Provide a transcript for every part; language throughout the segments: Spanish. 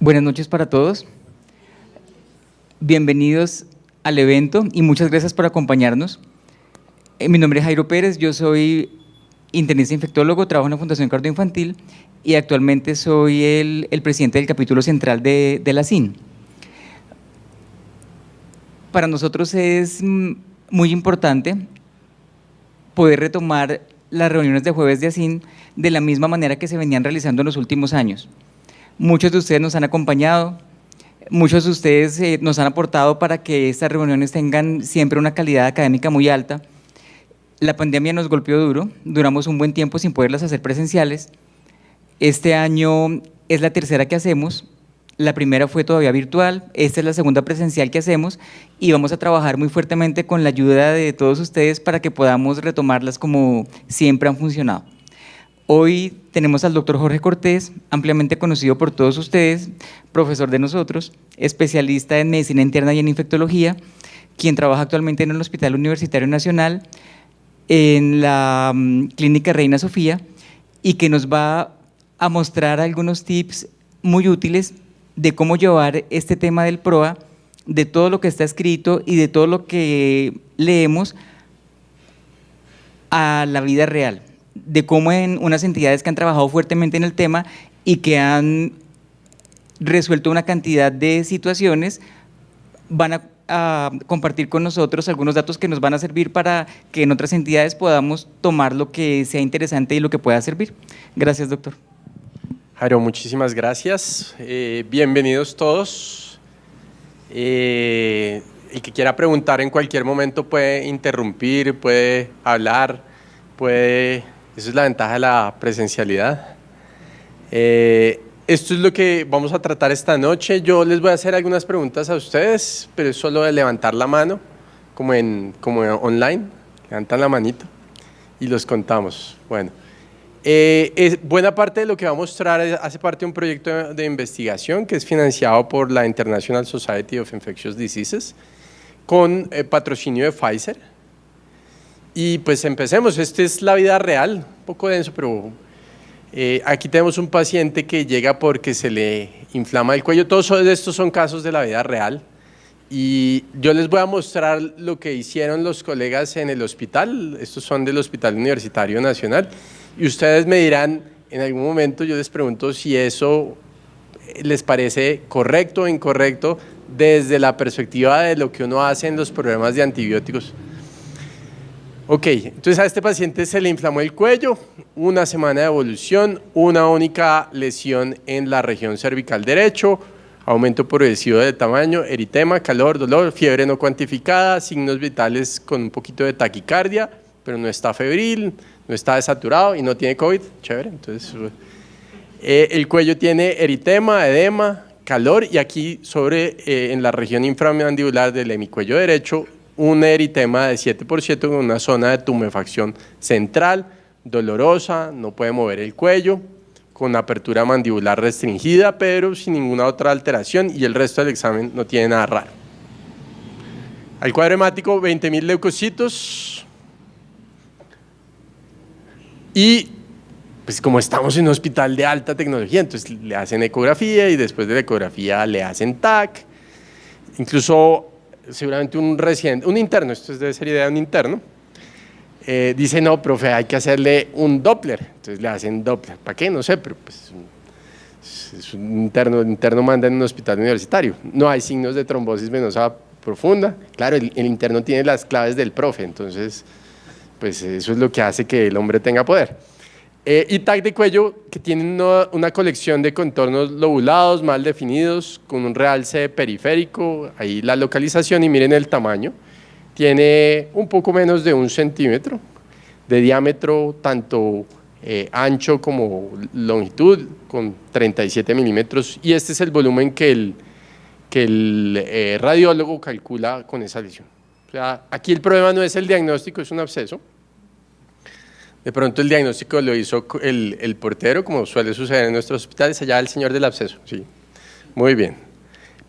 Buenas noches para todos. Bienvenidos al evento y muchas gracias por acompañarnos. Mi nombre es Jairo Pérez, yo soy internista infectólogo, trabajo en la Fundación Cardioinfantil y actualmente soy el presidente del capítulo central de la CIN. Para nosotros es muy importante poder retomar las reuniones de jueves de ASIN de la misma manera que se venían realizando en los últimos años. Muchos de ustedes nos han acompañado, muchos de ustedes nos han aportado para que estas reuniones tengan siempre una calidad académica muy alta. La pandemia nos golpeó duro, duramos un buen tiempo sin poderlas hacer presenciales. Este año es la tercera que hacemos, la primera fue todavía virtual, esta es la segunda presencial que hacemos y vamos a trabajar muy fuertemente con la ayuda de todos ustedes para que podamos retomarlas como siempre han funcionado. Hoy tenemos al doctor Jorge Cortés, ampliamente conocido por todos ustedes, profesor de nosotros, especialista en medicina interna y en infectología, quien trabaja actualmente en el Hospital Universitario Nacional, en la Clínica Reina Sofía, y que nos va a mostrar algunos tips muy útiles de cómo llevar este tema del PROA, de todo lo que está escrito y de todo lo que leemos a la vida real, de cómo en unas entidades que han trabajado fuertemente en el tema y que han resuelto una cantidad de situaciones van a compartir con nosotros algunos datos que nos van a servir para que en otras entidades podamos tomar lo que sea interesante y lo que pueda servir. Gracias, doctor. Jairo, muchísimas gracias. Bienvenidos todos. El que quiera preguntar en cualquier momento puede interrumpir, puede hablar, puede... Eso es la ventaja de la presencialidad. Esto es lo que vamos a tratar esta noche. Yo les voy a hacer algunas preguntas a ustedes, pero es solo de levantar la mano, como online. Levantan la manito y los contamos. Bueno. Buena parte de lo que va a mostrar hace parte de un proyecto de investigación que es financiado por la International Society of Infectious Diseases con patrocinio de Pfizer. Y pues empecemos, esta es la vida real, un poco denso, pero aquí tenemos un paciente que llega porque se le inflama el cuello. Todos estos son casos de la vida real y yo les voy a mostrar lo que hicieron los colegas en el hospital. Estos son del Hospital Universitario Nacional. Y ustedes me dirán, en algún momento yo les pregunto si eso les parece correcto o incorrecto desde la perspectiva de lo que uno hace en los programas de antibióticos. Ok, entonces a este paciente se le inflamó el cuello, una semana de evolución, una única lesión en la región cervical derecho, aumento progresivo de tamaño, eritema, calor, dolor, fiebre no cuantificada, signos vitales con un poquito de taquicardia, pero no está febril, no está desaturado y no tiene COVID, chévere. Entonces, el cuello tiene eritema, edema, calor y aquí en la región inframandibular del hemicuello derecho, un eritema de 7% con una zona de tumefacción central, dolorosa, no puede mover el cuello, con apertura mandibular restringida, pero sin ninguna otra alteración y el resto del examen no tiene nada raro. Al cuadro hemático, 20.000 leucocitos. Y pues como estamos en un hospital de alta tecnología, entonces le hacen ecografía y después de la ecografía le hacen TAC. Incluso seguramente un interno, esto debe ser idea de un interno, dice, no, profe, hay que hacerle un Doppler. Entonces le hacen Doppler. ¿Para qué? No sé, pero pues es un interno, el interno manda en un hospital universitario. No hay signos de trombosis venosa profunda. Claro, el interno tiene las claves del profe, entonces pues eso es lo que hace que el hombre tenga poder. Y TAC de cuello que tiene una colección de contornos lobulados, mal definidos, con un realce periférico, ahí la localización y miren el tamaño. Tiene un poco menos de 1 centímetro de diámetro, tanto ancho como longitud, con 37 milímetros, y este es el volumen que el radiólogo calcula con esa lesión. O sea, aquí el problema no es el diagnóstico, es un absceso. De pronto el diagnóstico lo hizo el portero, como suele suceder en nuestros hospitales, allá el señor del absceso. Sí, muy bien.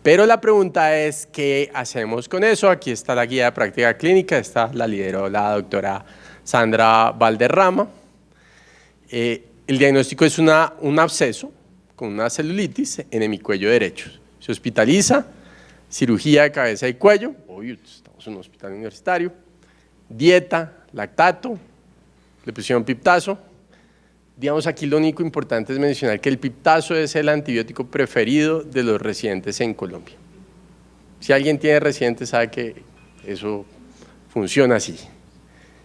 Pero la pregunta es, ¿qué hacemos con eso? Aquí está la guía de práctica clínica, esta la lideró la doctora Sandra Valderrama. El diagnóstico es un absceso con una celulitis en hemicuello derecho. Se hospitaliza, cirugía de cabeza y cuello, obvio, estamos en un hospital universitario, dieta, lactato, le pusieron piptazo. Digamos, aquí lo único importante es mencionar que el piptazo es el antibiótico preferido de los residentes en Colombia. Si alguien tiene residentes sabe que eso funciona así.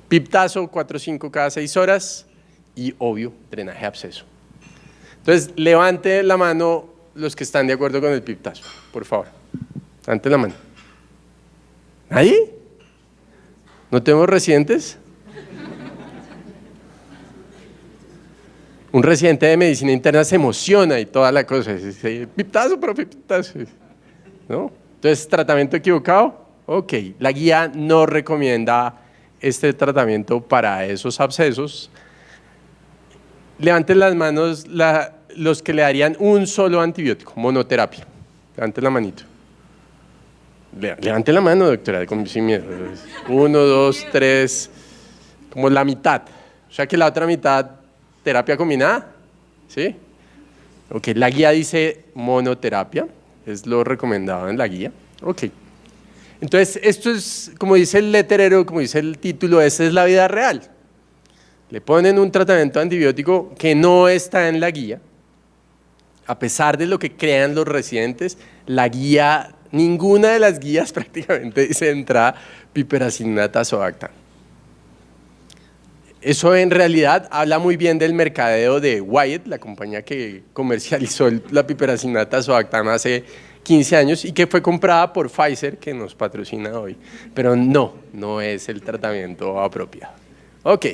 Piptazo 4 o 5 cada 6 horas y obvio drenaje de absceso. Entonces levante la mano los que están de acuerdo con el piptazo, por favor. Levante la mano. ¿Nadie? ¿No tenemos residentes? Un residente de medicina interna se emociona y toda la cosa. Dice, piptazo, profe, piptazo. ¿No? Entonces, ¿tratamiento equivocado? Ok, la guía no recomienda este tratamiento para esos abscesos. Levanten las manos los que le darían un solo antibiótico, monoterapia. Levanten la manito. Levanten la mano, doctora, sin miedo. 1, 2, 3, como la mitad. O sea que la otra mitad, terapia combinada, ¿sí? Ok, la guía dice monoterapia, es lo recomendado en la guía. Ok. Entonces, esto es, como dice el letrero, como dice el título, esa es la vida real. Le ponen un tratamiento antibiótico que no está en la guía. A pesar de lo que crean los residentes, la guía, ninguna de las guías prácticamente dice entrada piperacillina tazobactam. Eso en realidad habla muy bien del mercadeo de Wyeth, la compañía que comercializó la piperacillina tazobactam hace 15 años y que fue comprada por Pfizer, que nos patrocina hoy. Pero no es el tratamiento apropiado. Ok.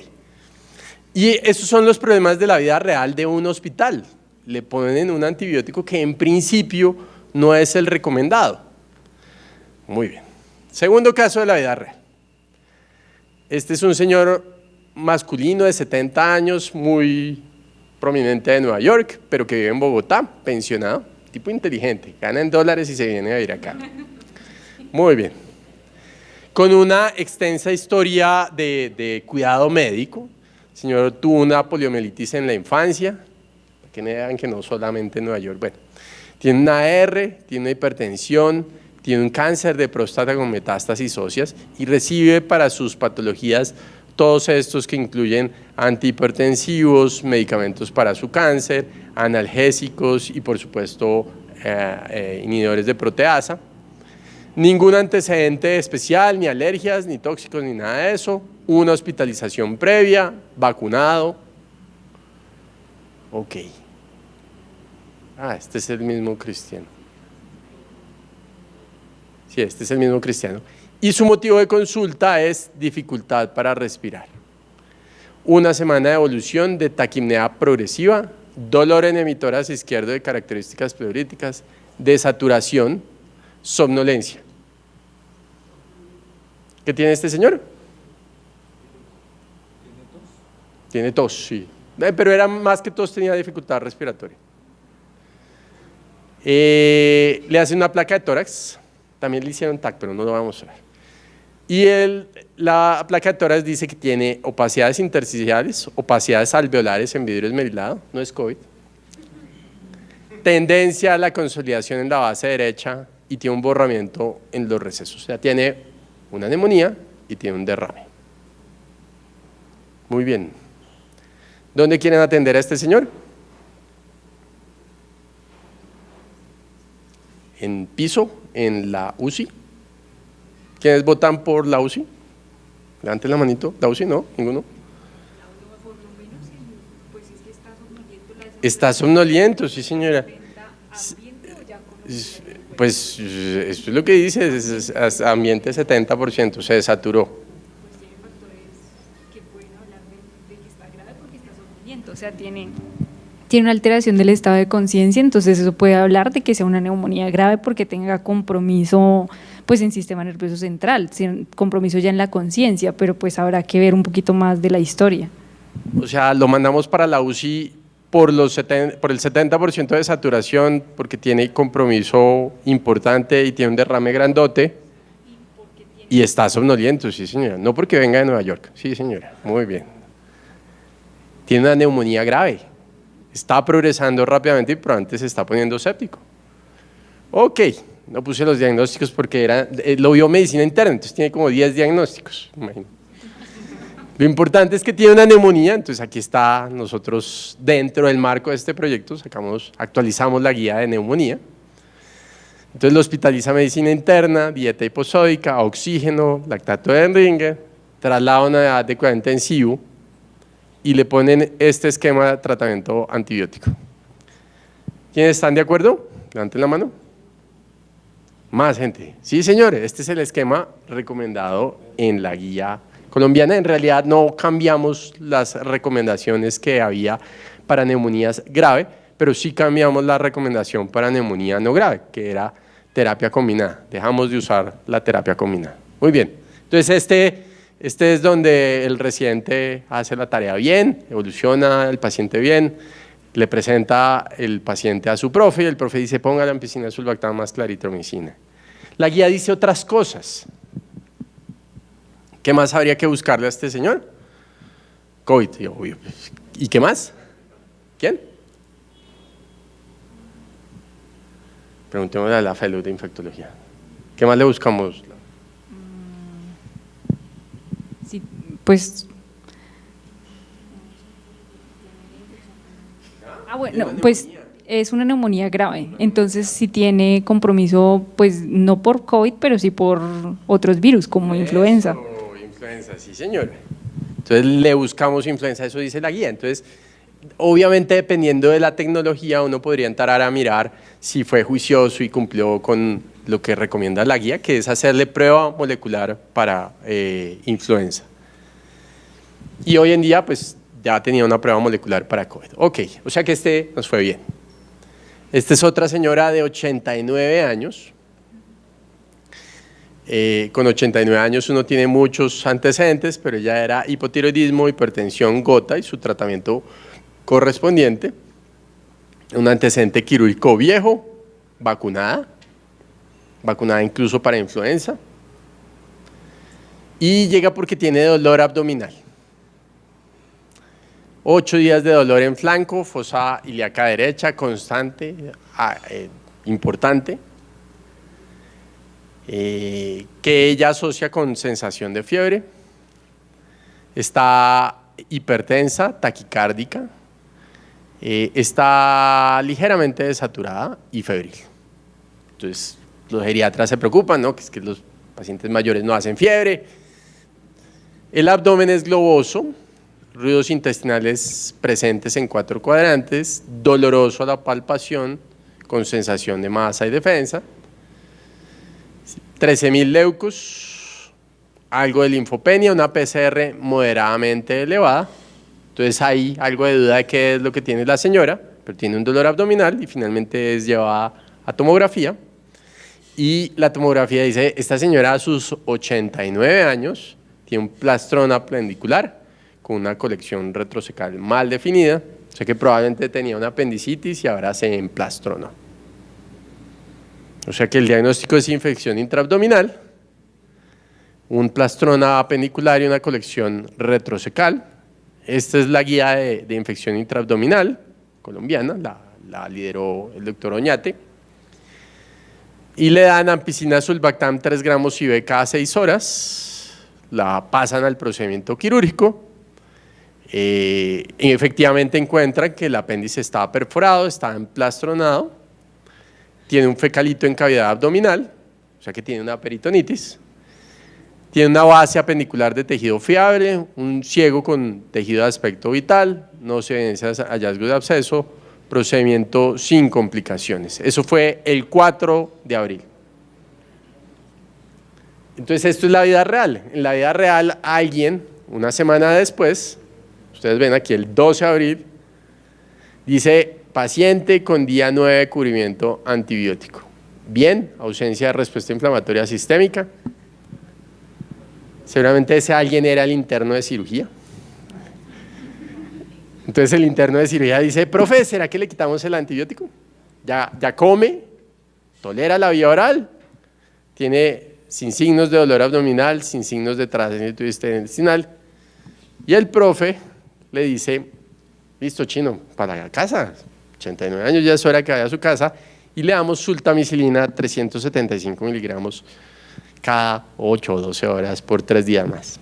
Y esos son los problemas de la vida real de un hospital. Le ponen un antibiótico que en principio no es el recomendado. Muy bien. Segundo caso de la vida real. Este es un señor masculino de 70 años, muy prominente de Nueva York, pero que vive en Bogotá, pensionado, tipo inteligente, gana en dólares y se viene a vivir acá. Muy bien. Con una extensa historia de cuidado médico. El señor tuvo una poliomielitis en la infancia, para que vean que no solamente en Nueva York. Bueno, tiene una AR, tiene una hipertensión, tiene un cáncer de próstata con metástasis óseas y recibe para sus patologías todos estos que incluyen antihipertensivos, medicamentos para su cáncer, analgésicos y por supuesto inhibidores de proteasa. Ningún antecedente especial, ni alergias, ni tóxicos, ni nada de eso. Una hospitalización previa, vacunado. Ok. Este es el mismo cristiano. Sí, este es el mismo cristiano. Y su motivo de consulta es dificultad para respirar. Una semana de evolución de taquipnea progresiva, dolor en emitoras izquierdo de características pleuríticas, desaturación, somnolencia. ¿Qué tiene este señor? Tiene tos, sí. Pero era más que tos, tenía dificultad respiratoria. Le hacen una placa de tórax, también le hicieron TAC, pero no lo vamos a ver. Y la placa de tórax dice que tiene opacidades intersticiales, opacidades alveolares en vidrio esmerilado, no es COVID. Tendencia a la consolidación en la base derecha y tiene un borramiento en los recesos. O sea, tiene una neumonía y tiene un derrame. Muy bien. ¿Dónde quieren atender a este señor? En piso, en la UCI. ¿Quiénes votan por la UCI? Levanten la manito. ¿La UCI no? ¿Ninguno? Está somnoliento, sí señora. Pues esto es lo que dice, es ambiente 70%, se desaturó. Pues tiene factores que pueden hablar de que está grave porque está somnoliento, o sea, tiene una alteración del estado de conciencia, entonces eso puede hablar de que sea una neumonía grave porque tenga compromiso pues en sistema nervioso central, compromiso ya en la conciencia, pero pues habrá que ver un poquito más de la historia. O sea, lo mandamos para la UCI por el 70% de saturación, porque tiene compromiso importante y tiene un derrame grandote y está somnoliento, sí señora, no porque venga de Nueva York, sí señora, muy bien. Tiene una neumonía grave, está progresando rápidamente y probablemente se está poniendo séptico. Ok, no puse los diagnósticos porque lo vio medicina interna, entonces tiene como 10 diagnósticos, imagínate. Lo importante es que tiene una neumonía, entonces aquí está, nosotros dentro del marco de este proyecto actualizamos la guía de neumonía. Entonces lo hospitaliza medicina interna, dieta hiposódica, oxígeno, lactato de Ringer, traslado a una unidad de cuidado intensivo y le ponen este esquema de tratamiento antibiótico. ¿Quiénes están de acuerdo? Levanten la mano. Más gente. Sí, señores, este es el esquema recomendado en la guía colombiana. En realidad no cambiamos las recomendaciones que había para neumonías grave, pero sí cambiamos la recomendación para neumonía no grave, que era terapia combinada. Dejamos de usar la terapia combinada. Muy bien. Entonces este es donde el residente hace la tarea bien, evoluciona el paciente bien, le presenta el paciente a su profe y el profe dice ponga la ampicilina, sulbactam más claritromicina. La guía dice otras cosas. ¿Qué más habría que buscarle a este señor? COVID, obvio. ¿Y qué más? ¿Quién? Preguntémosle a la fellow de infectología. ¿Qué más le buscamos? Sí, pues... bueno, pues es una neumonía grave, entonces si tiene compromiso, pues no por COVID, pero sí por otros virus como influenza. Influenza, sí señor. Entonces le buscamos influenza, eso dice la guía. Entonces, obviamente dependiendo de la tecnología uno podría entrar a mirar si fue juicioso y cumplió con lo que recomienda la guía, que es hacerle prueba molecular para influenza. Y hoy en día pues ya tenía una prueba molecular para COVID. Ok, o sea que este nos fue bien. Esta es otra señora de 89 años. Con 89 años uno tiene muchos antecedentes, pero ella era hipotiroidismo, hipertensión gota y su tratamiento correspondiente. Un antecedente quirúrgico viejo, vacunada incluso para influenza. Y llega porque tiene dolor abdominal. 8 días de dolor en flanco, fosa ilíaca derecha, constante, importante, que ella asocia con sensación de fiebre, está hipertensa, taquicárdica, está ligeramente desaturada y febril. Entonces, los geriatras se preocupan, ¿no? Que es que los pacientes mayores no hacen fiebre. El abdomen es globoso, ruidos intestinales presentes en 4 cuadrantes, doloroso a la palpación, con sensación de masa y defensa, 13.000 leucos, algo de linfopenia, una PCR moderadamente elevada. Entonces hay algo de duda de qué es lo que tiene la señora, pero tiene un dolor abdominal y finalmente es llevada a tomografía. Y la tomografía dice, esta señora a sus 89 años tiene un plastrón appendicular con una colección retrocecal mal definida, o sea que probablemente tenía una apendicitis y ahora se emplastronó. O sea que el diagnóstico es infección intraabdominal, un plastrón apendicular y una colección retrocecal. Esta es la guía de infección intraabdominal colombiana, la lideró el doctor Oñate. Y le dan ampicilina sulbactam 3 gramos IV cada 6 horas, la pasan al procedimiento quirúrgico. Y efectivamente encuentran que el apéndice estaba perforado, estaba emplastronado, tiene un fecalito en cavidad abdominal, o sea que tiene una peritonitis, tiene una base apendicular de tejido fiable, un ciego con tejido de aspecto vital, no se evidencia hallazgo de absceso, procedimiento sin complicaciones. Eso fue el 4 de abril. Entonces esto es la vida real. En la vida real alguien, una semana después, ustedes ven aquí el 12 de abril, dice paciente con día 9 de cubrimiento antibiótico. Bien, ausencia de respuesta inflamatoria sistémica. Seguramente ese alguien era el interno de cirugía. Entonces el interno de cirugía dice, profe, ¿será que le quitamos el antibiótico? Ya come, tolera la vía oral, tiene sin signos de dolor abdominal, sin signos de tránsito intestinal. Y el profe le dice, listo, chino, para la casa, 89 años, ya es hora que vaya a su casa, y le damos sultamicilina 375 miligramos cada 8 o 12 horas por 3 días más.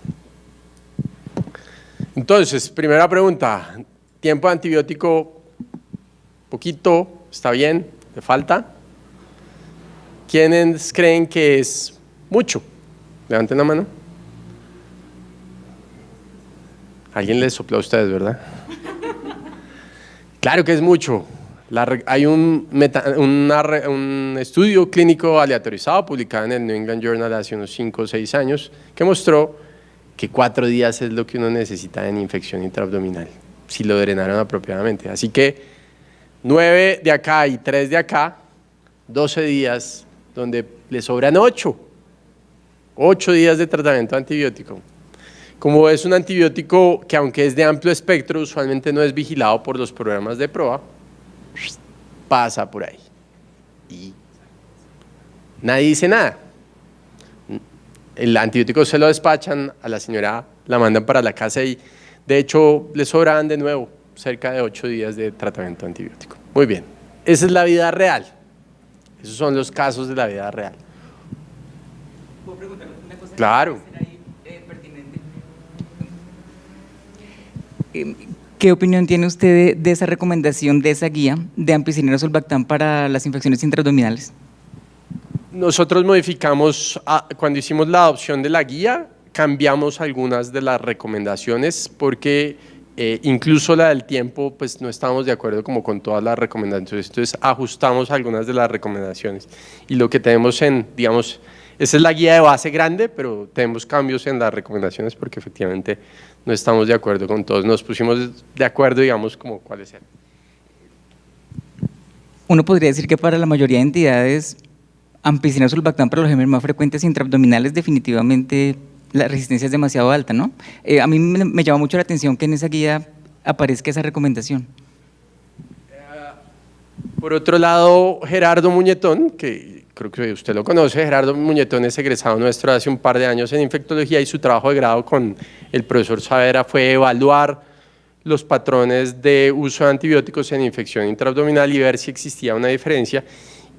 Entonces, primera pregunta, ¿tiempo de antibiótico poquito? ¿Está bien? ¿Le falta? ¿Quiénes creen que es mucho? Levanten la mano. Alguien les sopló a ustedes, ¿verdad? Claro que es mucho. Hay un estudio clínico aleatorizado publicado en el New England Journal hace unos 5 o 6 años que mostró que 4 días es lo que uno necesita en infección intraabdominal, si lo drenaron apropiadamente. Así que 9 de acá y 3 de acá, 12 días donde le sobran 8 días de tratamiento antibiótico. Como es un antibiótico que aunque es de amplio espectro, usualmente no es vigilado por los programas de prueba, pasa por ahí y nadie dice nada. El antibiótico se lo despachan, a la señora la mandan para la casa y de hecho le sobran de nuevo cerca de 8 días de tratamiento antibiótico. Muy bien, esa es la vida real. Esos son los casos de la vida real. ¿Puedo preguntar una cosa? Claro. Pertinente. ¿Qué opinión tiene usted de esa recomendación, de esa guía de ampicilina sulbactam para las infecciones intraabdominales? Nosotros modificamos, cuando hicimos la adopción de la guía, cambiamos algunas de las recomendaciones porque incluso la del tiempo, pues no estábamos de acuerdo como con todas las recomendaciones, entonces ajustamos algunas de las recomendaciones y lo que tenemos digamos, esa es la guía de base grande, pero tenemos cambios en las recomendaciones porque efectivamente no estamos de acuerdo con todos, nos pusimos de acuerdo, digamos, como cuáles eran. Uno podría decir que para la mayoría de entidades, ampicilina sulbactam para los gérmenes más frecuentes intraabdominales, definitivamente la resistencia es demasiado alta, ¿no? A mí me llama mucho la atención que en esa guía aparezca esa recomendación. Por otro lado, Gerardo Muñetón, que creo que usted lo conoce, Gerardo Muñetón es egresado nuestro hace un par de años en infectología y su trabajo de grado con el profesor Saavedra fue evaluar los patrones de uso de antibióticos en infección intraabdominal y ver si existía una diferencia.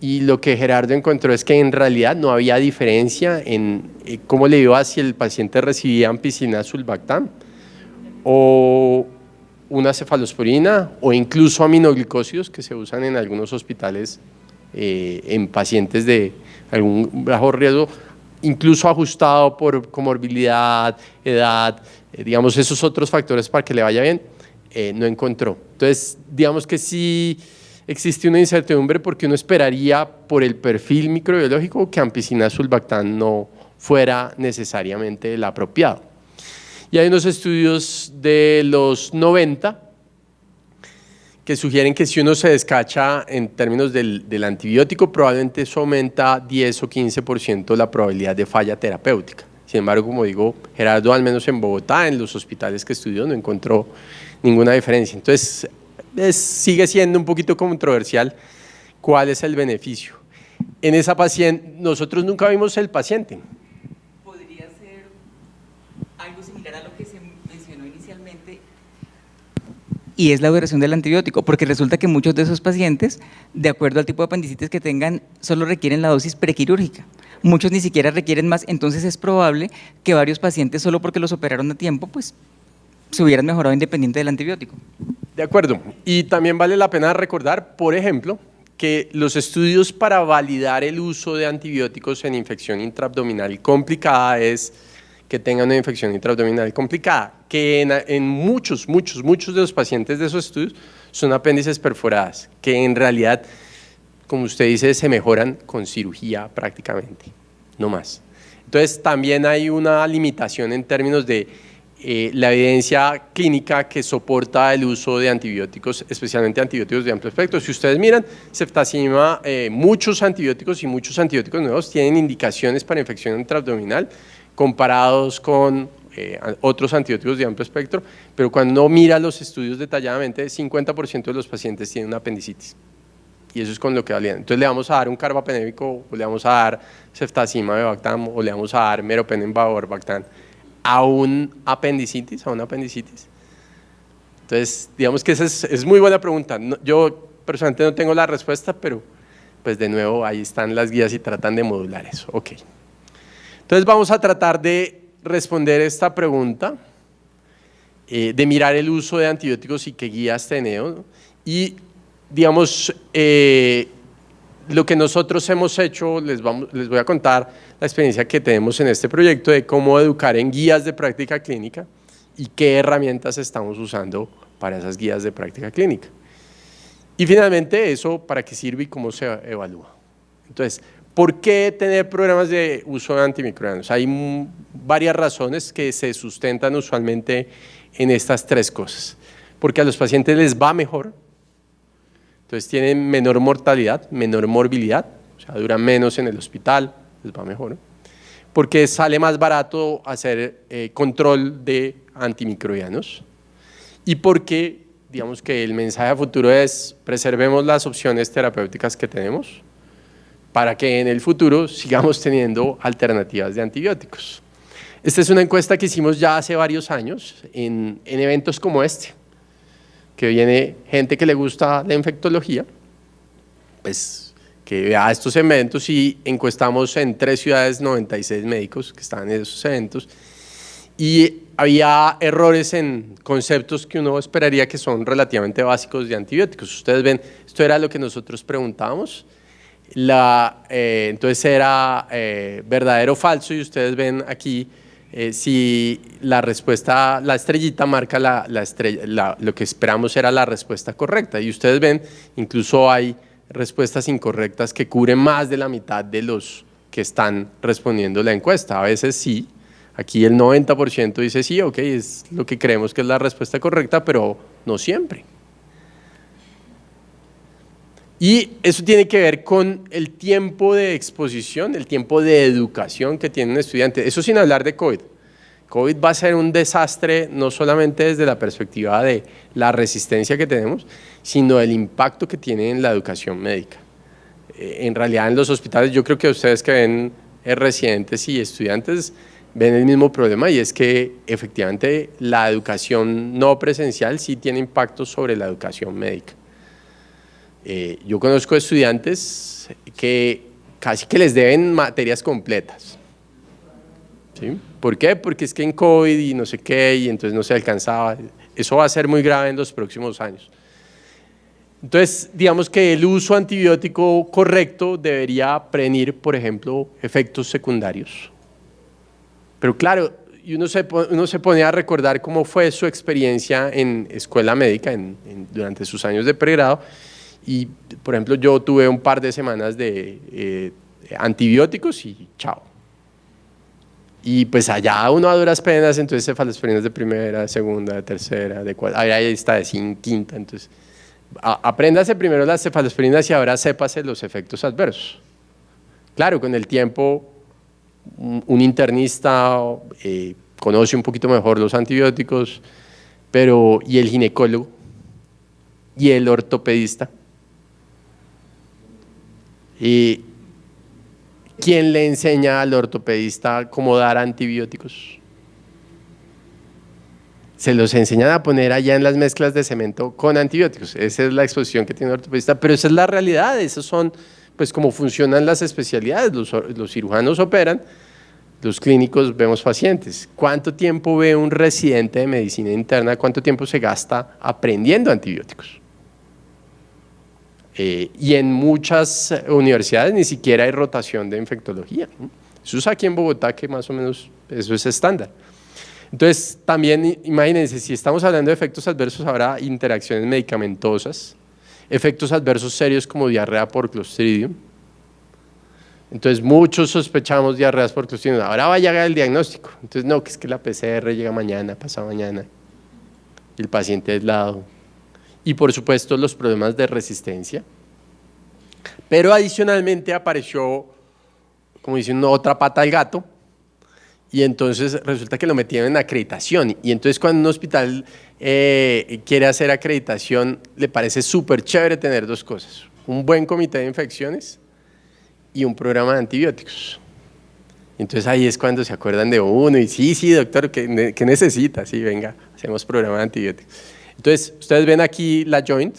Y lo que Gerardo encontró es que en realidad no había diferencia en cómo le iba si el paciente recibía ampicilina sulbactam o una cefalosporina o incluso aminoglicósidos que se usan en algunos hospitales en pacientes de algún bajo riesgo, incluso ajustado por comorbilidad, edad, digamos esos otros factores para que le vaya bien, no encontró. Entonces, digamos que sí existe una incertidumbre porque uno esperaría por el perfil microbiológico que ampicilina sulbactam no fuera necesariamente el apropiado. Y hay unos estudios de los 90 que sugieren que si uno se descacha en términos del antibiótico, probablemente eso aumenta 10 o 15% la probabilidad de falla terapéutica. Sin embargo, como digo, Gerardo, al menos en Bogotá, en los hospitales que estudió, no encontró ninguna diferencia. Entonces, sigue siendo un poquito controversial cuál es el beneficio. En esa paciente, nosotros nunca vimos el paciente. ¿Podría ser algo similar a lo que se mencionó inicialmente? Y es la duración del antibiótico, porque resulta que muchos de esos pacientes, de acuerdo al tipo de apendicitis que tengan, solo requieren la dosis prequirúrgica. Muchos ni siquiera requieren más, entonces es probable que varios pacientes, solo porque los operaron a tiempo, pues se hubieran mejorado independiente del antibiótico. De acuerdo. Y también vale la pena recordar, por ejemplo, que los estudios para validar el uso de antibióticos en infección intraabdominal complicada es que tengan una infección intraabdominal complicada, que en muchos de los pacientes de esos estudios son apéndices perforadas, que en realidad, como usted dice, se mejoran con cirugía prácticamente, no más. Entonces también hay una limitación en términos de la evidencia clínica que soporta el uso de antibióticos, especialmente antibióticos de amplio espectro. Si ustedes miran, ceftazimima, muchos antibióticos y muchos antibióticos nuevos tienen indicaciones para infección intraabdominal comparados con otros antibióticos de amplio espectro, pero cuando uno mira los estudios detalladamente, 50% de los pacientes tienen una apendicitis. Y eso es con lo que valían. Entonces le vamos a dar un carbapenémico, o le vamos a dar ceftazimima bevactam, o le vamos a dar meropenem bavarbactam a una apendicitis. Entonces, digamos que esa es muy buena pregunta. Yo personalmente no tengo la respuesta, pero pues de nuevo ahí están las guías y tratan de modular eso. Ok. Entonces vamos a tratar de responder esta pregunta, de mirar el uso de antibióticos y qué guías tenemos. Y digamos, lo que nosotros hemos hecho, les voy a contar la experiencia que tenemos en este proyecto de cómo educar en guías de práctica clínica y qué herramientas estamos usando para esas guías de práctica clínica. Y finalmente eso, ¿para qué sirve y cómo se evalúa? Entonces, ¿por qué tener programas de uso de antimicrobianos? Hay varias razones que se sustentan usualmente en estas tres cosas. Porque a los pacientes les va mejor, entonces tienen menor mortalidad, menor morbilidad, o sea, duran menos en el hospital, les va mejor. Porque sale más barato hacer control de antimicrobianos y porque, digamos que el mensaje a futuro es preservemos las opciones terapéuticas que tenemos para que en el futuro sigamos teniendo alternativas de antibióticos. Esta es una encuesta que hicimos ya hace varios años en eventos como este, que viene gente que le gusta la infectología, pues que vea estos eventos y encuestamos en 3 ciudades 96 médicos que estaban en esos eventos y había errores en conceptos que uno esperaría que son relativamente básicos de antibióticos. Ustedes ven, esto era lo que nosotros preguntábamos, entonces era verdadero o falso y ustedes ven aquí si la respuesta, la estrellita marca lo que esperamos era la respuesta correcta y ustedes ven, incluso hay respuestas incorrectas que cubren más de la mitad de los que están respondiendo la encuesta. A veces sí, aquí el 90% dice sí, ok, es lo que creemos que es la respuesta correcta, pero no siempre. Y eso tiene que ver con el tiempo de exposición, el tiempo de educación que tiene un estudiante. Eso sin hablar de COVID. COVID va a ser un desastre no solamente desde la perspectiva de la resistencia que tenemos, sino el impacto que tiene en la educación médica. En realidad en los hospitales, yo creo que ustedes que ven residentes y estudiantes ven el mismo problema y es que efectivamente la educación no presencial sí tiene impacto sobre la educación médica. Yo conozco estudiantes que casi que les deben materias completas. ¿Sí? ¿Por qué? Porque es que en COVID y no sé qué, y entonces no se alcanzaba. Eso va a ser muy grave en los próximos años. Entonces, digamos que el uso antibiótico correcto debería prevenir, por ejemplo, efectos secundarios. Pero claro, uno se pone a recordar cómo fue su experiencia en escuela médica durante sus años de pregrado. Y, por ejemplo, yo tuve un par de semanas de antibióticos y chao. Y pues allá uno a duras penas, entonces cefalosporinas de primera, de segunda, de tercera, de cuarta, ahí está de quinta, entonces apréndase primero las cefalosporinas y ahora sépase los efectos adversos. Claro, con el tiempo un internista conoce un poquito mejor los antibióticos, pero y el ginecólogo y el ortopedista. Y ¿quién le enseña al ortopedista cómo dar antibióticos? Se los enseñan a poner allá en las mezclas de cemento con antibióticos. Esa es la exposición que tiene el ortopedista, pero esa es la realidad. Esos son, pues, cómo funcionan las especialidades. Los cirujanos operan, los clínicos vemos pacientes. ¿Cuánto tiempo ve un residente de medicina interna? ¿Cuánto tiempo se gasta aprendiendo antibióticos? Y en muchas universidades ni siquiera hay rotación de infectología. Eso es aquí en Bogotá, que más o menos eso es estándar. Entonces, también imagínense, si estamos hablando de efectos adversos, habrá interacciones medicamentosas, efectos adversos serios como diarrea por Clostridium. Entonces, muchos sospechamos diarreas por Clostridium. Ahora va a llegar el diagnóstico. Entonces, no, que es que la PCR llega mañana, pasado mañana, y el paciente aislado. Y por supuesto los problemas de resistencia, pero adicionalmente apareció, como dicen, otra pata al gato y entonces resulta que lo metieron en acreditación y entonces cuando un hospital quiere hacer acreditación le parece súper chévere tener dos cosas, un buen comité de infecciones y un programa de antibióticos. Entonces ahí es cuando se acuerdan de uno y sí, doctor, ¿qué necesita? Sí, venga, hacemos programa de antibióticos. Entonces, ustedes ven aquí la joint.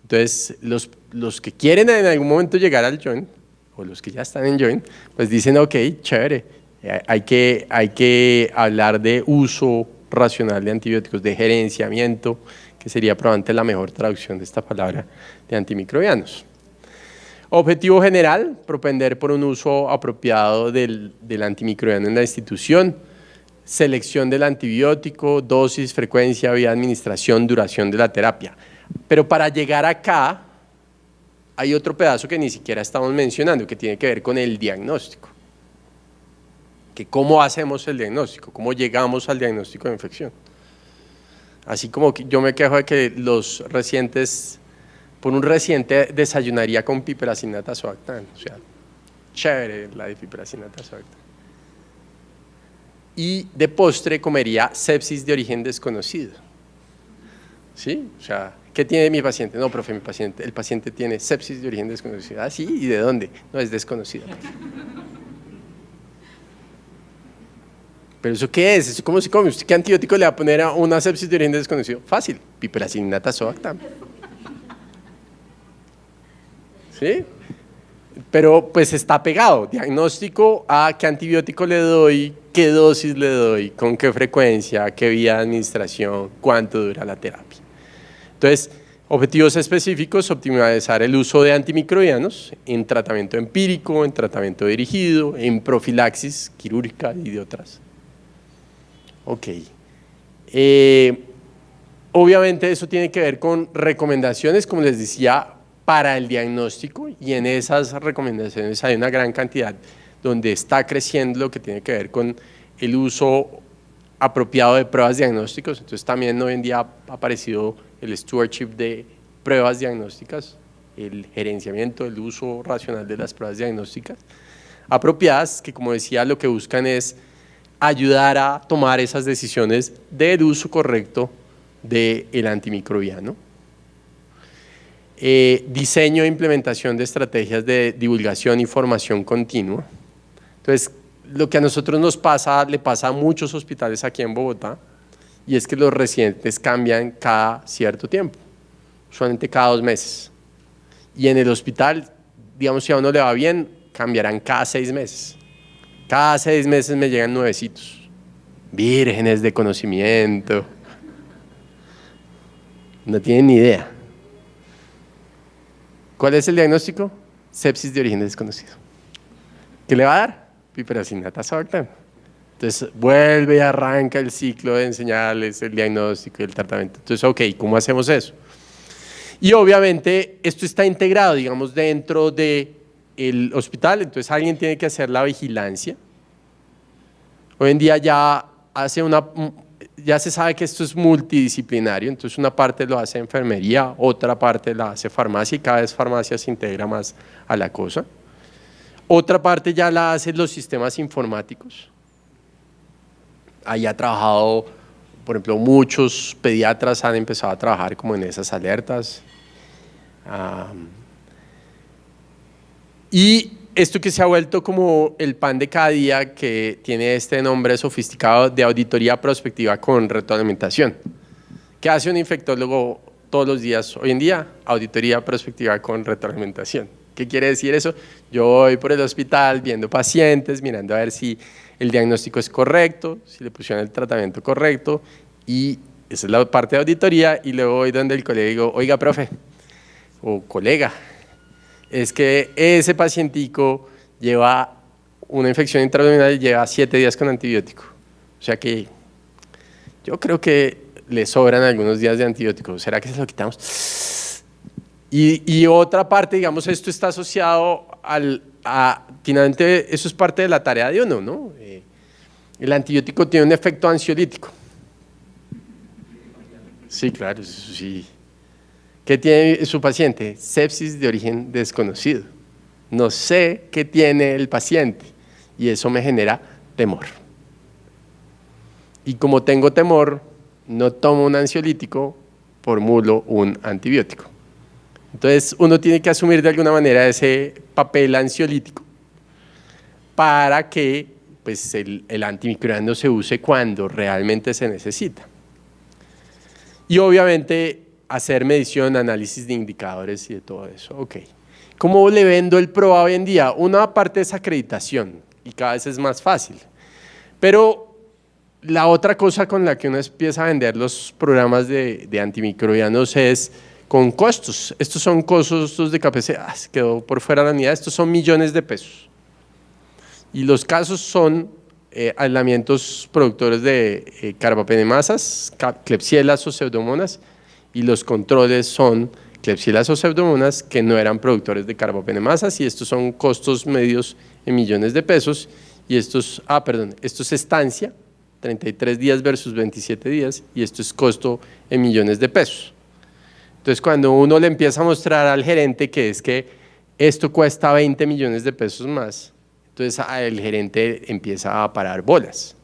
Entonces, los que quieren en algún momento llegar al joint, o los que ya están en joint, pues dicen, ok, chévere, hay que hablar de uso racional de antibióticos, de gerenciamiento, que sería probablemente la mejor traducción de esta palabra, de antimicrobianos. Objetivo general, propender por un uso apropiado del antimicrobiano en la institución, selección del antibiótico, dosis, frecuencia, vía de administración, duración de la terapia. Pero para llegar acá, hay otro pedazo que ni siquiera estamos mencionando, que tiene que ver con el diagnóstico. Que ¿cómo hacemos el diagnóstico? ¿Cómo llegamos al diagnóstico de infección? Así como que yo me quejo de que los residentes, por un residente desayunaría con piperacina tazobactam, o sea, chévere la de piperacina tazobactam. Y de postre comería sepsis de origen desconocido. ¿Sí? O sea, ¿qué tiene mi paciente? No, profe, el paciente tiene sepsis de origen desconocido. Ah, sí, ¿y de dónde? No, es desconocido. ¿Pero eso qué es? ¿Eso cómo se come? ¿Usted qué antibiótico le va a poner a una sepsis de origen desconocido? Fácil, piperacina tazobactam. ¿Sí? Pero pues está pegado, diagnóstico a qué antibiótico le doy, qué dosis le doy, con qué frecuencia, qué vía de administración, cuánto dura la terapia. Entonces, objetivos específicos, optimizar el uso de antimicrobianos en tratamiento empírico, en tratamiento dirigido, en profilaxis quirúrgica y de otras. Ok. Obviamente eso tiene que ver con recomendaciones, como les decía, para el diagnóstico, y en esas recomendaciones hay una gran cantidad donde está creciendo lo que tiene que ver con el uso apropiado de pruebas diagnósticas. Entonces también hoy en día ha aparecido el stewardship de pruebas diagnósticas, el gerenciamiento, el uso racional de las pruebas diagnósticas apropiadas, que como decía lo que buscan es ayudar a tomar esas decisiones del uso correcto del antimicrobiano. Diseño e implementación de estrategias de divulgación y formación continua. Entonces, lo que a nosotros nos pasa, le pasa a muchos hospitales aquí en Bogotá, y es que los residentes cambian cada cierto tiempo, usualmente cada 2 meses. Y en el hospital, digamos, si a uno le va bien, cambiarán cada 6 meses. Cada 6 meses me llegan nuevecitos, vírgenes de conocimiento. No tienen ni idea. ¿Cuál es el diagnóstico? Sepsis de origen desconocido. ¿Qué le va a dar? Piperacina tazobactam. Entonces vuelve y arranca el ciclo de enseñarles el diagnóstico y el tratamiento. Entonces, ok, ¿cómo hacemos eso? Y obviamente esto está integrado, digamos, dentro del hospital, entonces alguien tiene que hacer la vigilancia. Hoy en día ya se sabe que esto es multidisciplinario, entonces una parte lo hace enfermería, otra parte la hace farmacia, y cada vez farmacia se integra más a la cosa. Otra parte ya la hacen los sistemas informáticos. Ahí ha trabajado, por ejemplo, muchos pediatras han empezado a trabajar como en esas alertas. Y esto que se ha vuelto como el pan de cada día, que tiene este nombre sofisticado de auditoría prospectiva con retroalimentación. ¿Qué hace un infectólogo todos los días hoy en día? Auditoría prospectiva con retroalimentación. ¿Qué quiere decir eso? Yo voy por el hospital viendo pacientes, mirando a ver si el diagnóstico es correcto, si le pusieron el tratamiento correcto, y esa es la parte de auditoría. Y luego voy donde el colega y digo, oiga, profe, o colega, es que ese pacientico lleva una infección intraabdominal y lleva 7 días con antibiótico. O sea que yo creo que le sobran algunos días de antibiótico. ¿Será que se lo quitamos? Y otra parte, digamos, esto está asociado finalmente eso es parte de la tarea de uno, ¿no? El antibiótico tiene un efecto ansiolítico. Sí, claro, eso sí. ¿Qué tiene su paciente? Sepsis de origen desconocido. No sé qué tiene el paciente y eso me genera temor. Y como tengo temor, no tomo un ansiolítico, formulo un antibiótico. Entonces uno tiene que asumir de alguna manera ese papel ansiolítico para que pues, el antimicrobiano se use cuando realmente se necesita. Y obviamente hacer medición, análisis de indicadores y de todo eso. Ok. ¿Cómo le vendo el PROA hoy en día? Una parte es acreditación y cada vez es más fácil. Pero la otra cosa con la que uno empieza a vender los programas de antimicrobianos es con costos. Estos son costos de KPC, se quedó por fuera la unidad, estos son millones de pesos. Y los casos son aislamientos productores de carbapenemasas, Klebsiella o Pseudomonas, y los controles son Klebsiella o Pseudomonas que no eran productores de carbapenemasas, y estos son costos medios en millones de pesos, y esto es estancia, 33 días versus 27 días, y esto es costo en millones de pesos. Entonces, cuando uno le empieza a mostrar al gerente que es que esto cuesta 20 millones de pesos más, entonces el gerente empieza a parar bolas.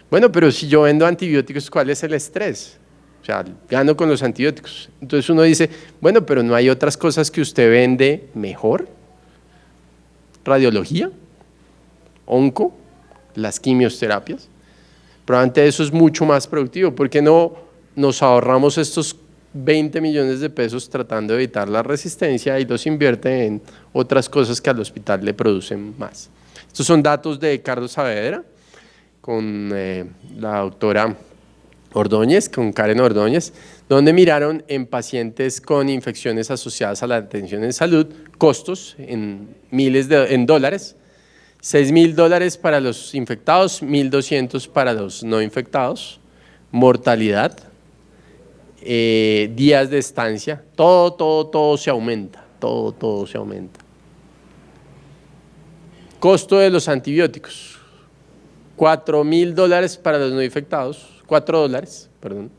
Bueno, pero si yo vendo antibióticos, ¿cuál es el estrés? O sea, gano con los antibióticos. Entonces uno dice, bueno, pero ¿no hay otras cosas que usted vende mejor? Radiología, onco, las quimioterapias. Probablemente eso es mucho más productivo. ¿Por qué no nos ahorramos estos 20 millones de pesos tratando de evitar la resistencia y los invierte en otras cosas que al hospital le producen más? Estos son datos de Carlos Saavedra con la doctora Ordóñez, con Karen Ordóñez, donde miraron en pacientes con infecciones asociadas a la atención en salud, costos en dólares, $6.000 para los infectados, 1.200 para los no infectados, mortalidad, días de estancia, todo se aumenta, todo se aumenta. Costo de los antibióticos, $4.000 para los no infectados, $4, perdón,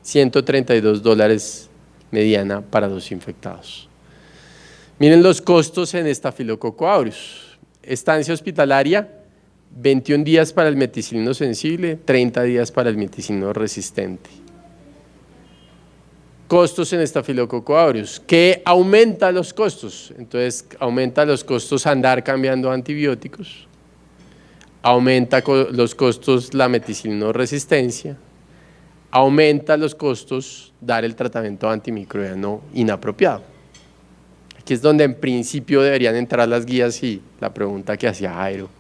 $132 mediana para los infectados. Miren los costos en Staphylococcus aureus. Estancia hospitalaria, 21 días para el meticilino sensible, 30 días para el meticilino resistente. Costos en Staphylococcus aureus. ¿Qué aumenta los costos? Entonces, aumenta los costos andar cambiando antibióticos, aumenta los costos la meticilino resistencia, aumenta los costos dar el tratamiento antimicrobiano inapropiado. Aquí es donde en principio deberían entrar las guías y la pregunta que hacía Jairo,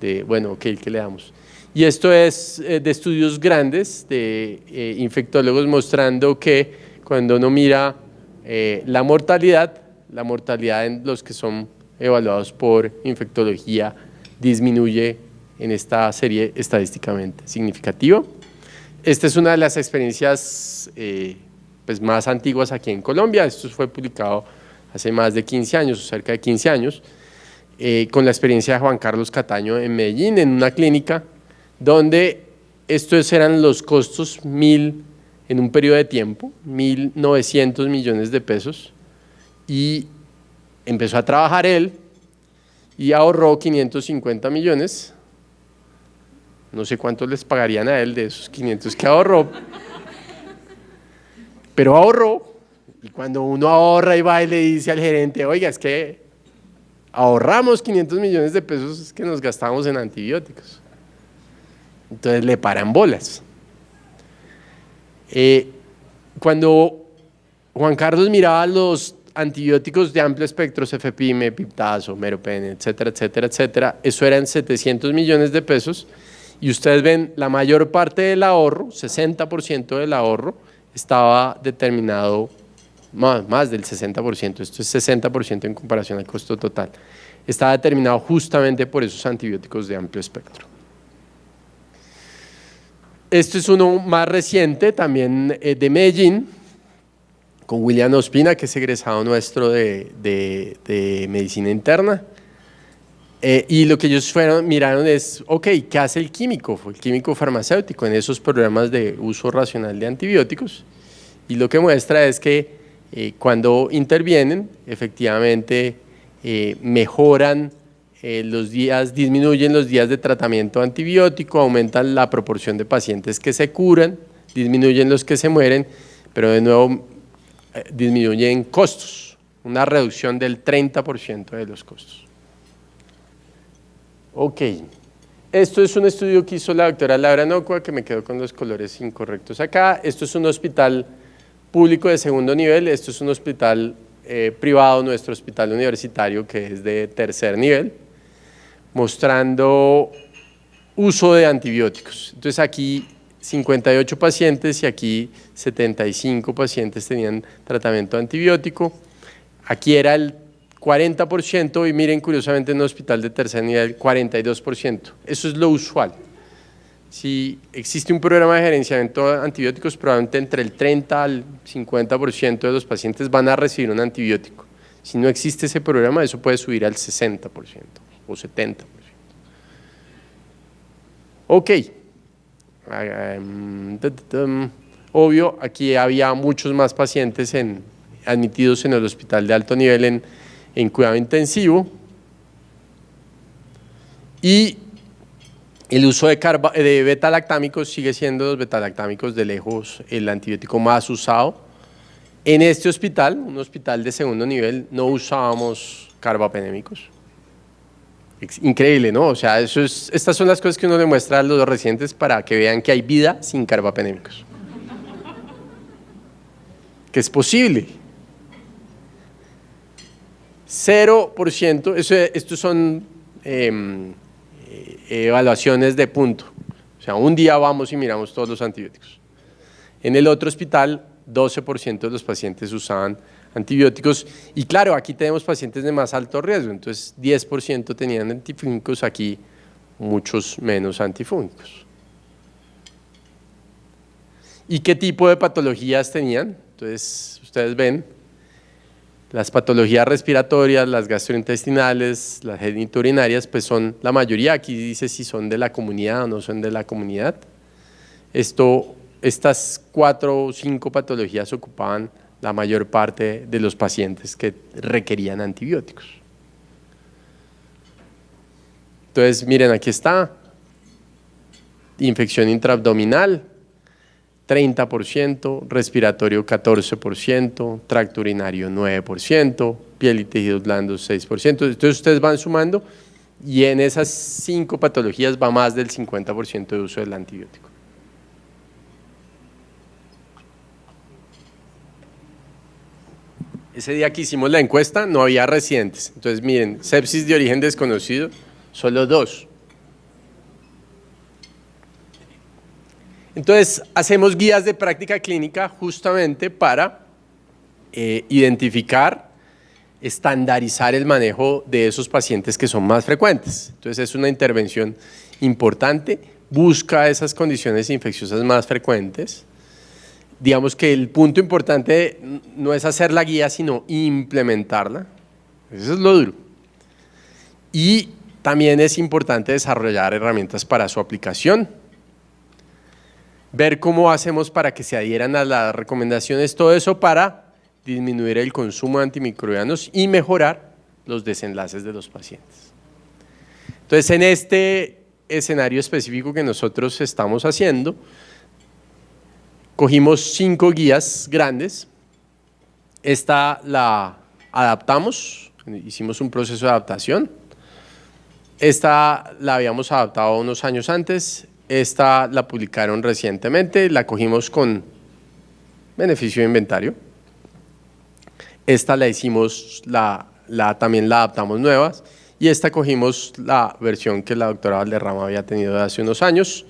de bueno, ok, ¿qué le damos? Y esto es de estudios grandes de infectólogos mostrando que cuando uno mira la mortalidad en los que son evaluados por infectología disminuye en esta serie estadísticamente significativo. Esta es una de las experiencias pues más antiguas aquí en Colombia. Esto fue publicado hace más de 15 años, o cerca de 15 años, con la experiencia de Juan Carlos Cataño en Medellín, en una clínica, donde estos eran los costos en un periodo de tiempo, 1.900 millones de pesos, y empezó a trabajar él y ahorró 550 millones. No sé cuánto les pagarían a él de esos 500 que ahorró, pero ahorró. Y cuando uno ahorra y va y le dice al gerente, oiga, es que ahorramos 500 millones de pesos es que nos gastamos en antibióticos. Entonces le paran bolas. Cuando Juan Carlos miraba los antibióticos de amplio espectro, cefepime, piptazo, meropen, etcétera, etcétera, etcétera, eso eran 700 millones de pesos. Y ustedes ven, la mayor parte del ahorro, 60% del ahorro, estaba determinado, más del 60%, esto es 60% en comparación al costo total, estaba determinado justamente por esos antibióticos de amplio espectro. Este es uno más reciente, también de Medellín, con William Ospina, que es egresado nuestro de Medicina Interna. Y lo que ellos miraron es, ok, ¿qué hace el químico farmacéutico en esos programas de uso racional de antibióticos? Y lo que muestra es que cuando intervienen, efectivamente mejoran los días, disminuyen los días de tratamiento antibiótico, aumentan la proporción de pacientes que se curan, disminuyen los que se mueren, pero de nuevo disminuyen costos, una reducción del 30% de los costos. Ok, esto es un estudio que hizo la doctora Laura Nocua, que me quedó con los colores incorrectos acá. Esto es un hospital público de segundo nivel, esto es un hospital privado, nuestro hospital universitario, que es de tercer nivel, mostrando uso de antibióticos. Entonces aquí 58 pacientes y aquí 75 pacientes tenían tratamiento antibiótico. Aquí era el 40% y miren, curiosamente en un hospital de tercer nivel, 42%. Eso es lo usual. Si existe un programa de gerenciamiento de antibióticos, probablemente entre el 30 al 50% de los pacientes van a recibir un antibiótico. Si no existe ese programa, eso puede subir al 60% o 70%. Ok. Obvio, aquí había muchos más pacientes admitidos en el hospital de alto nivel en cuidado intensivo, y el uso de beta-lactámicos sigue siendo los beta-lactámicos de lejos el antibiótico más usado. En este hospital, un hospital de segundo nivel, no usábamos carbapenémicos. Increíble, ¿no? O sea, estas son las cosas que uno le muestra a los residentes para que vean que hay vida sin carbapenémicos. Que es posible. 0%, estos son evaluaciones de punto. O sea, un día vamos y miramos todos los antibióticos. En el otro hospital, 12% de los pacientes usaban antibióticos, y claro, aquí tenemos pacientes de más alto riesgo, entonces 10% tenían antifúngicos, aquí muchos menos antifúngicos. ¿Y qué tipo de patologías tenían? Entonces, ustedes ven, las patologías respiratorias, las gastrointestinales, las genitourinarias, pues son la mayoría. Aquí dice si son de la comunidad o no son de la comunidad. Estas 4 o 5 patologías ocupaban la mayor parte de los pacientes que requerían antibióticos. Entonces, miren, aquí está. Infección intraabdominal, 30%, respiratorio 14%, tracto urinario 9%, piel y tejidos blandos 6%. Entonces ustedes van sumando y en esas 5 patologías va más del 50% de uso del antibiótico. Ese día que hicimos la encuesta no había residentes. Entonces miren, sepsis de origen desconocido, solo 2. Entonces, hacemos guías de práctica clínica justamente para identificar, estandarizar el manejo de esos pacientes que son más frecuentes. Entonces, es una intervención importante, busca esas condiciones infecciosas más frecuentes. Digamos que el punto importante no es hacer la guía, sino implementarla. Eso es lo duro. Y también es importante desarrollar herramientas para su aplicación. Ver cómo hacemos para que se adhieran a las recomendaciones, todo eso para disminuir el consumo de antimicrobianos y mejorar los desenlaces de los pacientes. Entonces, en este escenario específico que nosotros estamos haciendo, cogimos 5 guías grandes. Esta la adaptamos, hicimos un proceso de adaptación. Esta la habíamos adaptado unos años antes. Esta la publicaron recientemente, la cogimos con beneficio de inventario. Esta la hicimos, también la adaptamos nuevas, y esta cogimos la versión que la doctora Valderrama había tenido de hace unos años.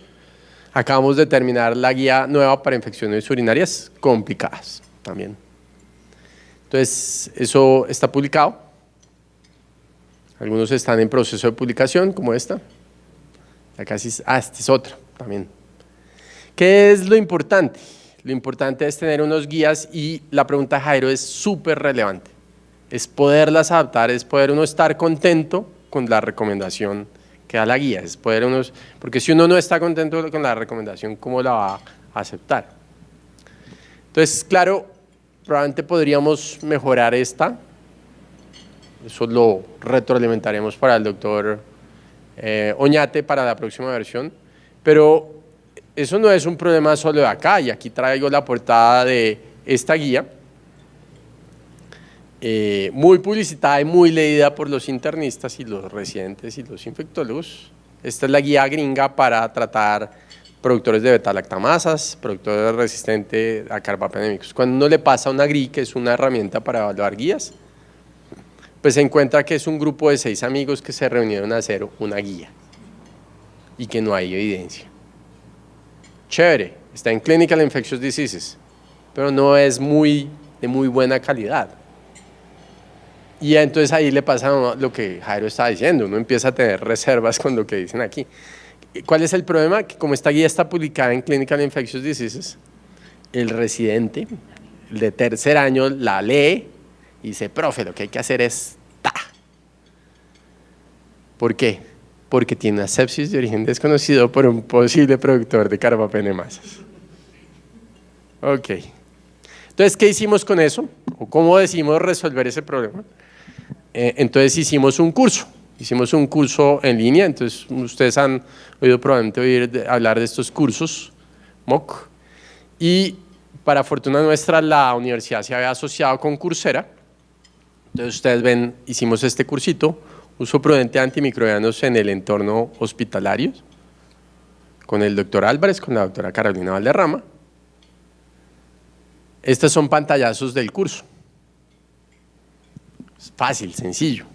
Acabamos de terminar la guía nueva para infecciones urinarias complicadas también. Entonces, eso está publicado. Algunos están en proceso de publicación, como esta. Esta es otra también. ¿Qué es lo importante? Lo importante es tener unos guías, y la pregunta de Jairo es súper relevante. Es poderlas adaptar, es poder uno estar contento con la recomendación que da la guía. Es poder porque si uno no está contento con la recomendación, ¿cómo la va a aceptar? Entonces, claro, probablemente podríamos mejorar esta. Eso lo retroalimentaremos para el doctor Oñate para la próxima versión, pero eso no es un problema solo de acá, y aquí traigo la portada de esta guía, muy publicitada y muy leída por los internistas y los residentes y los infectólogos. Esta es la guía gringa para tratar productores de beta-lactamasas, productores resistentes a carbapenémicos. Cuando uno le pasa una GRI, que es una herramienta para evaluar guías, pues se encuentra que es un grupo de 6 amigos que se reunieron a hacer una guía y que no hay evidencia. Chévere, está en Clinical Infectious Diseases, pero no es de muy buena calidad. Y entonces ahí le pasa lo que Jairo estaba diciendo, uno empieza a tener reservas con lo que dicen aquí. ¿Cuál es el problema? Que como esta guía está publicada en Clinical Infectious Diseases, el residente, el de tercer año, la lee y dice, profe, lo que hay que hacer es ta. ¿Por qué? Porque tiene una sepsis de origen desconocido por un posible productor de carbapenemasas. Ok. Entonces, ¿qué hicimos con eso? ¿O cómo decidimos resolver ese problema? Entonces hicimos un curso en línea. Entonces ustedes han oído probablemente hablar de estos cursos MOOC, y para fortuna nuestra la universidad se había asociado con Coursera. Entonces ustedes ven, hicimos este cursito, uso prudente de antimicrobianos en el entorno hospitalario, con el doctor Álvarez, con la doctora Carolina Valderrama. Estos son pantallazos del curso. Es fácil, sencillo.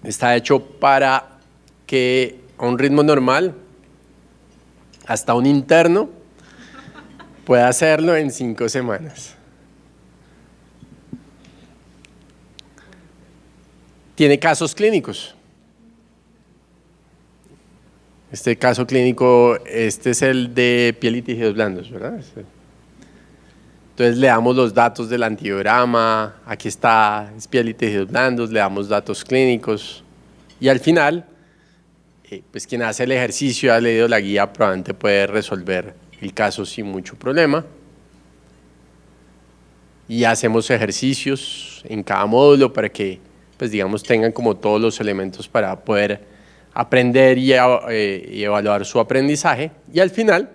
Está hecho para que a un ritmo normal, hasta un interno pueda hacerlo en 5 semanas. Tiene casos clínicos. Este caso clínico, este es el de piel y tejidos blandos, ¿verdad? Entonces le damos los datos del antibiograma, aquí está, es piel y tejidos blandos, le damos datos clínicos y al final, pues quien hace el ejercicio y ha leído la guía probablemente puede resolver el caso sin mucho problema. Y hacemos ejercicios en cada módulo para que, pues digamos, tengan como todos los elementos para poder aprender y evaluar su aprendizaje, y al final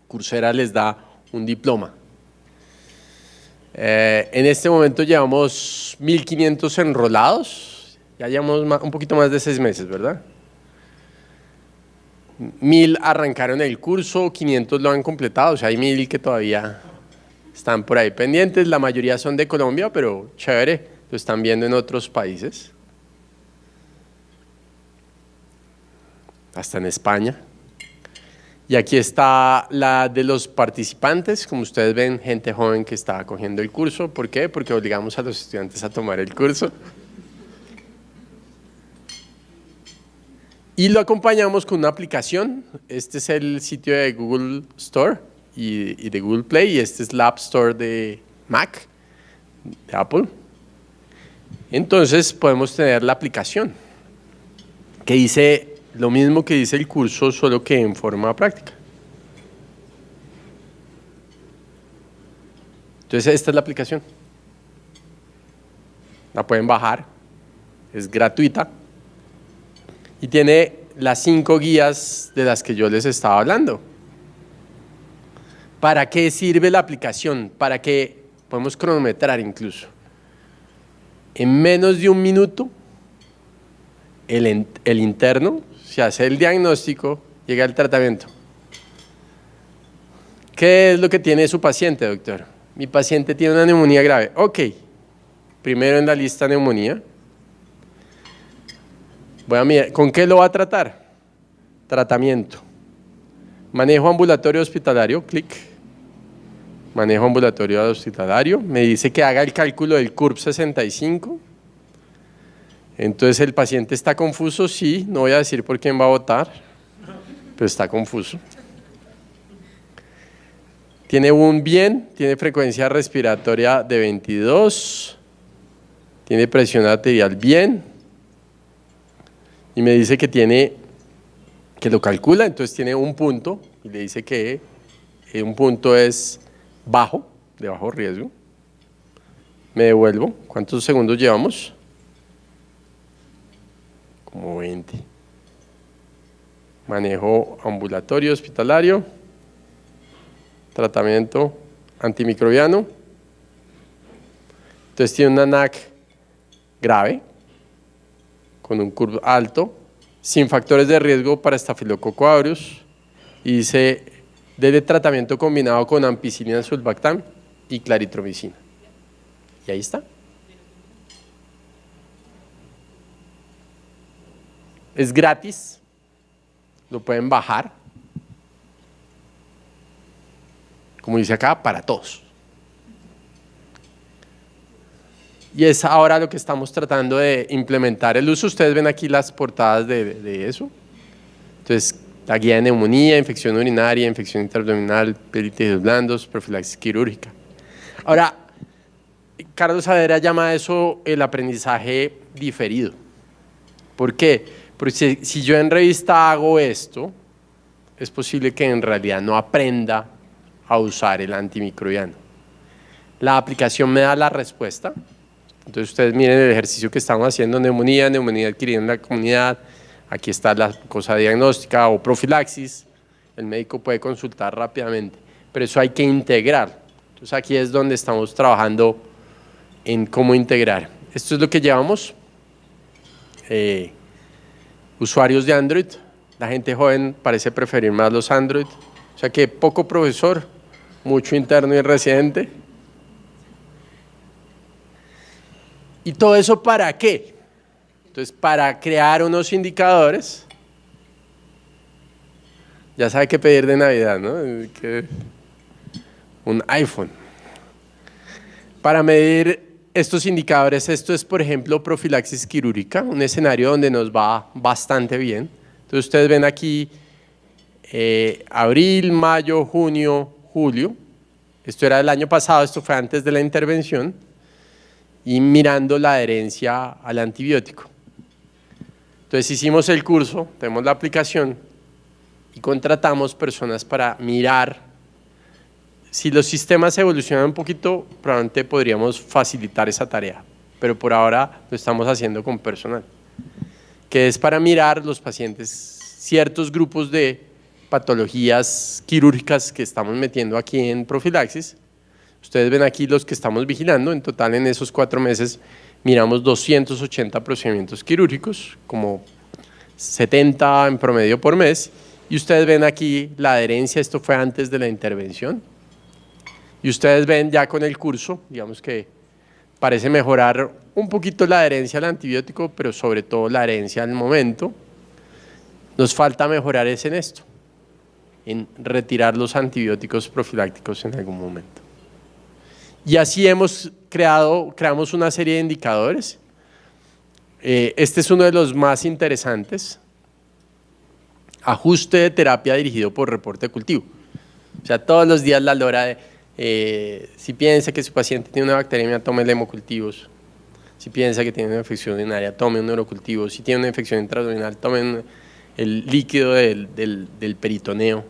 Coursera les da un diploma. En este momento llevamos 1.500 enrolados, ya llevamos un poquito más de 6 meses, ¿verdad? 1.000 arrancaron el curso, 500 lo han completado, o sea, hay 1.000 que todavía están por ahí pendientes, la mayoría son de Colombia, pero chévere, lo están viendo en otros países. Hasta en España. Y aquí está la de los participantes, como ustedes ven, gente joven que está cogiendo el curso. ¿Por qué? Porque obligamos a los estudiantes a tomar el curso. Y lo acompañamos con una aplicación. Este es el sitio de Google Store y de Google Play, y este es la App Store de Mac, de Apple. Entonces podemos tener la aplicación que dice lo mismo que dice el curso, solo que en forma práctica. Entonces esta es la aplicación. La pueden bajar, es gratuita y tiene las 5 guías de las que yo les estaba hablando. ¿Para qué sirve la aplicación? Para que podemos cronometrar incluso. En menos de 1 minuto, el interno se hace el diagnóstico, llega al tratamiento. ¿Qué es lo que tiene su paciente, doctor? Mi paciente tiene una neumonía grave. Ok, primero en la lista neumonía. Voy a mirar, ¿con qué lo va a tratar? Tratamiento. Manejo ambulatorio hospitalario, clic. Manejo ambulatorio hospitalario. Me dice que haga el cálculo del CURP 65. Entonces el paciente está confuso, sí, no voy a decir por quién va a votar, pero está confuso. Tiene un bien, tiene frecuencia respiratoria de 22, tiene presión arterial bien, y me dice que lo calcula, entonces tiene un punto, y le dice que un punto es bajo, de bajo riesgo. Me devuelvo, ¿cuántos segundos llevamos? Como 20. Manejo ambulatorio, hospitalario, tratamiento antimicrobiano. Entonces tiene una NAC grave, con un curve alto, sin factores de riesgo para Staphylococcus aureus, y dice, de tratamiento combinado con ampicilina, sulbactam y claritromicina. Y ahí está. Es gratis, lo pueden bajar, como dice acá, para todos. Y es ahora lo que estamos tratando de implementar el uso. Ustedes ven aquí las portadas de eso. Entonces, la guía de neumonía, infección urinaria, infección intraabdominal, tejidos blandos, profilaxis quirúrgica. Ahora, Carlos Saavedra llama a eso el aprendizaje diferido. ¿Por qué? Porque si yo en revista hago esto, es posible que en realidad no aprenda a usar el antimicrobiano. La aplicación me da la respuesta. Entonces ustedes miren el ejercicio que estamos haciendo, neumonía adquirida en la comunidad, aquí está la cosa diagnóstica o profilaxis, el médico puede consultar rápidamente, pero eso hay que integrar. Entonces aquí es donde estamos trabajando en cómo integrar. Esto es lo que llevamos, usuarios de Android, la gente joven parece preferir más los Android, o sea que poco profesor, mucho interno y residente. ¿Y todo eso para qué? Entonces, para crear unos indicadores, ya sabe qué pedir de Navidad, ¿no? Un iPhone. Para medir estos indicadores, esto es, por ejemplo, profilaxis quirúrgica, un escenario donde nos va bastante bien. Entonces, ustedes ven aquí abril, mayo, junio, julio. Esto era el año pasado, esto fue antes de la intervención. Y mirando la adherencia al antibiótico. Entonces hicimos el curso, tenemos la aplicación y contratamos personas para mirar. Si los sistemas evolucionan un poquito, probablemente podríamos facilitar esa tarea, pero por ahora lo estamos haciendo con personal, que es para mirar los pacientes, ciertos grupos de patologías quirúrgicas que estamos metiendo aquí en profilaxis. Ustedes ven aquí los que estamos vigilando, en total en esos 4 meses miramos 280 procedimientos quirúrgicos, como 70 en promedio por mes, y ustedes ven aquí la adherencia, esto fue antes de la intervención, y ustedes ven ya con el curso, digamos que parece mejorar un poquito la adherencia al antibiótico, pero sobre todo la adherencia al momento. Nos falta mejorar es en esto, en retirar los antibióticos profilácticos en algún momento. Y así creamos una serie de indicadores. Este es uno de los más interesantes. Ajuste de terapia dirigido por reporte de cultivo. O sea, todos los días la lora de, si piensa que su paciente tiene una bacteriemia, tome hemocultivos. Si piensa que tiene una infección urinaria, tome un neurocultivo. Si tiene una infección intraabdominal, tome el líquido del peritoneo.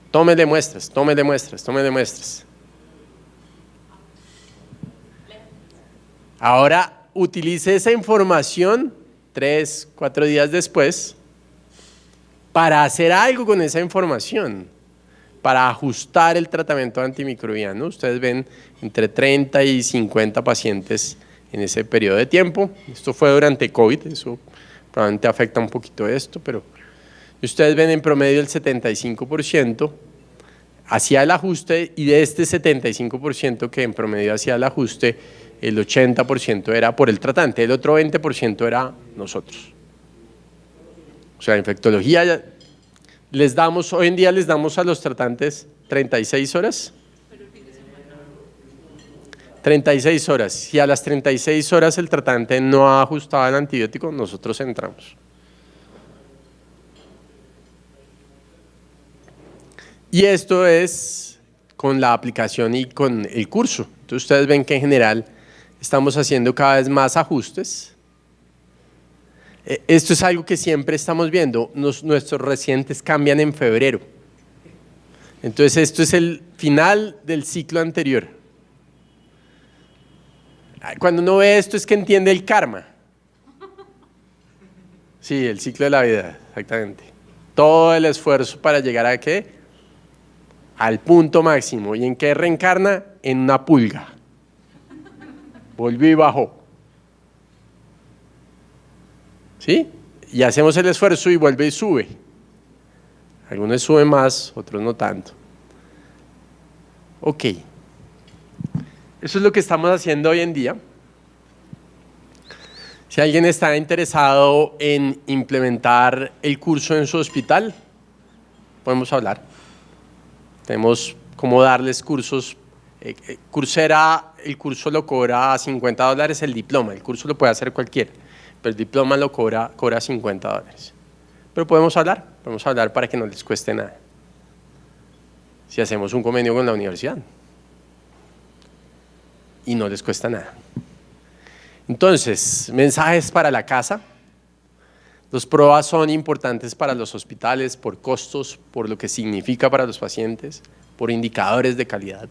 Tómele muestras, tómele muestras, tómele muestras. Ahora utilice esa información 3, 4 días después para hacer algo con esa información, para ajustar el tratamiento antimicrobiano. Ustedes ven entre 30 y 50 pacientes en ese periodo de tiempo. Esto fue durante COVID, eso probablemente afecta un poquito esto, pero ustedes ven en promedio el 75% hacía el ajuste, y de este 75% que en promedio hacía el ajuste, el 80% era por el tratante, el otro 20% era nosotros. O sea, infectología hoy en día les damos a los tratantes 36 horas. 36 horas. Si a las 36 horas el tratante no ha ajustado el antibiótico, nosotros entramos. Y esto es con la aplicación y con el curso. Entonces ustedes ven que en general estamos haciendo cada vez más ajustes. Esto es algo que siempre estamos viendo. Nuestros residentes cambian en febrero. Entonces esto es el final del ciclo anterior. Cuando uno ve esto es que entiende el karma. Sí, el ciclo de la vida, exactamente. Todo el esfuerzo para llegar a ¿qué? Al punto máximo. ¿Y en qué reencarna? En una pulga. volvió y bajó. ¿Sí? Y hacemos el esfuerzo y vuelve y sube. Algunos suben más, otros no tanto. Ok. Eso es lo que estamos haciendo hoy en día. Si alguien está interesado en implementar el curso en su hospital, podemos hablar. Tenemos cómo darles cursos. Coursera, el curso lo cobra $50, el diploma. El curso lo puede hacer cualquiera, pero el diploma lo cobra $50. Pero podemos hablar para que no les cueste nada. Si hacemos un convenio con la universidad y no les cuesta nada. Entonces, mensajes para la casa. Los PROA son importantes para los hospitales por costos, por lo que significa para los pacientes, por indicadores de calidad.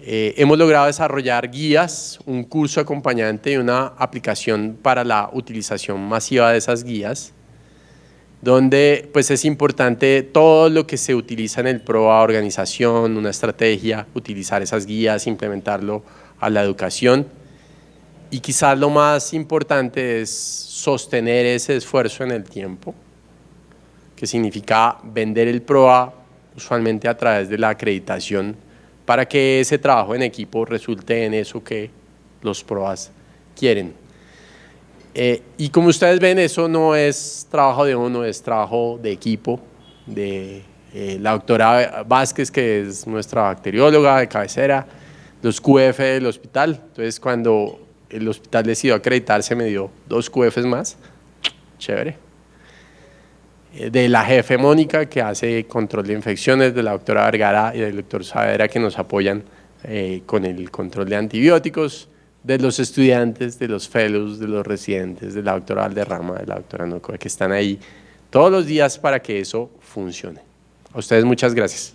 Hemos logrado desarrollar guías, un curso acompañante y una aplicación para la utilización masiva de esas guías, donde pues es importante todo lo que se utiliza en el PROA, organización, una estrategia, utilizar esas guías, implementarlo a la educación. Y quizás lo más importante es sostener ese esfuerzo en el tiempo, que significa vender el PROA usualmente a través de la acreditación para que ese trabajo en equipo resulte en eso que los PROAs quieren. Y como ustedes ven, eso no es trabajo de uno, es trabajo de equipo, de la doctora Vázquez, que es nuestra bacterióloga de cabecera, los QF del hospital. Entonces, cuando el hospital decidió acreditarse, me dio 2 QFs más, chévere. De la jefe Mónica, que hace control de infecciones, de la doctora Vergara y del doctor Saavedra, que nos apoyan con el control de antibióticos, de los estudiantes, de los fellows, de los residentes, de la doctora Valderrama, de la doctora Nocoa, que están ahí todos los días para que eso funcione. A ustedes muchas gracias.